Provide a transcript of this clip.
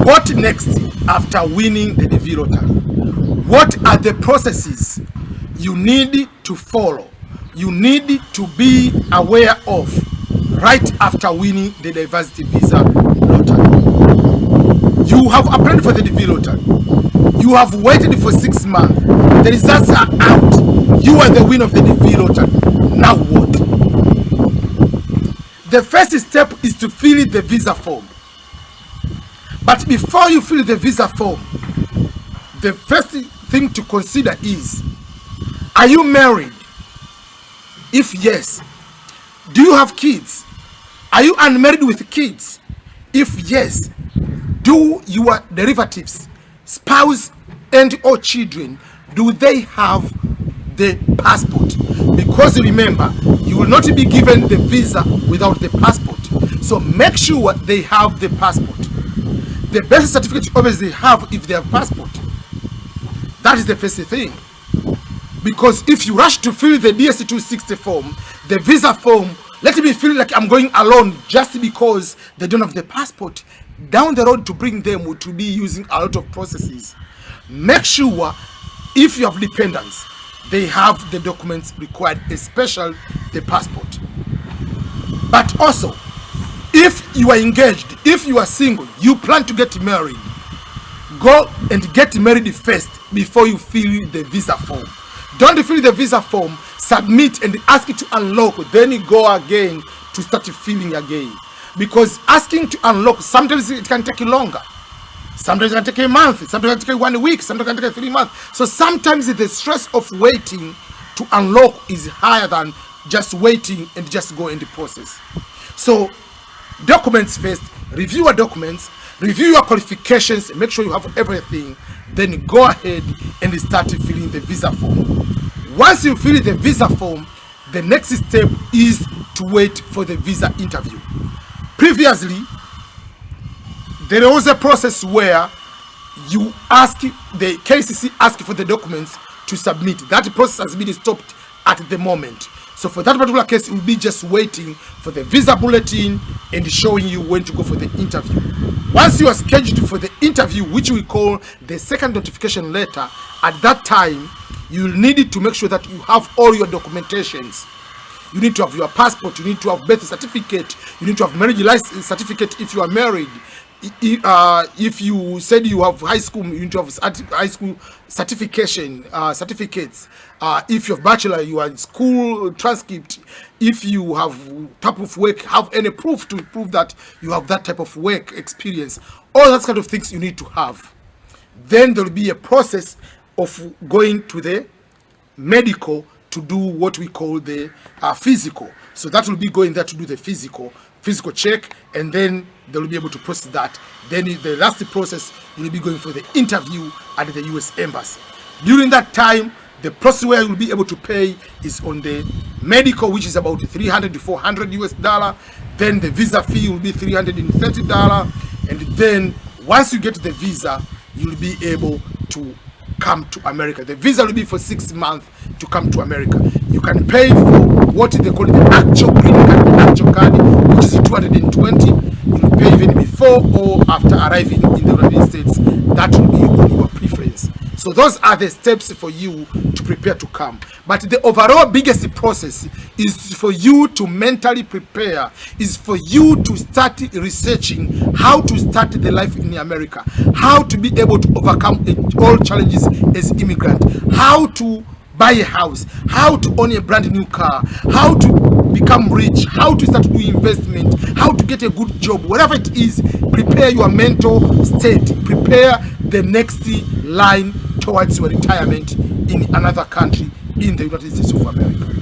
What next after winning the DV lottery? What are the processes you need to follow? You need to be aware of right after winning the diversity visa lottery. You have applied for the DV lottery. You have waited for 6 months. The results are out. You are the winner of the DV lottery. Now what? The first step is to fill the visa form. But before you fill the visa form, the first thing to consider is, are you married? If yes, do you have kids? Are you unmarried with kids? If yes, do your derivatives, spouse and or children, do they have the passport? Because remember, you will not be given the visa without the passport. So make sure they have the passport. The birth certificate always they have if they have passport. That is the first thing. Because if you rush to fill the DS-260 form, the visa form, let me feel like I'm going alone just because they don't have the passport. Down the road to bring them to be using a lot of processes. Make sure if you have dependents, they have the documents required, especially the passport. But also, if you are engaged, if you are single, you plan to get married, go and get married first before you fill the visa form. Don't fill the visa form, submit and ask it to unlock, then you go again to start filling again. Because asking to unlock, sometimes it can take longer. Sometimes it can take a month, sometimes it can take 1 week, sometimes it can take 3 months. So sometimes the stress of waiting to unlock is higher than just waiting and just go in the process. So documents first, review your documents, review your qualifications, make sure you have everything, then go ahead and start filling the visa form. Once you fill the visa form, the next step is to wait for the visa interview. Previously, there was a process where you ask, the KCC ask for the documents to submit. That process has been stopped at the moment. So for that particular case, it will be just waiting for the visa bulletin and showing you when to go for the interview. Once you are scheduled for the interview, which we call the second notification letter, at that time, you will need to make sure that you have all your documentations. You need to have your passport, you need to have birth certificate, you need to have marriage license certificate if you are married. If you said you have high school, you need to have high school certification certificates. If you have bachelor, you are school transcript. If you have type of work, have any proof to prove that you have that type of work experience. All that kind of things you need to have. Then there will be a process of going to the medical to do what we call the physical. So that will be going there to do the physical check, and then they will be able to process that. Then the last process, you will be going for the interview at the US Embassy. During that time, the process where you will be able to pay is on the medical, which is about $300 to $400 US. Then the visa fee will be $330, and then once you get the visa, you will be able to come to America. The visa will be for 6 months to come to America. You can pay for what they call the actual green card, the actual card, which is $220. You will pay even before or after arriving in the United States. That will be on your preference. So those are the steps for you to prepare to come. But the overall biggest process is for you to mentally prepare, is for you to start researching how to start the life in America, how to be able to overcome all challenges as immigrant, how to buy a house, how to own a brand new car, how to become rich, how to start doing investment, how to get a good job, whatever it is. Prepare your mental state, prepare the next line towards your retirement in another country in the United States of America.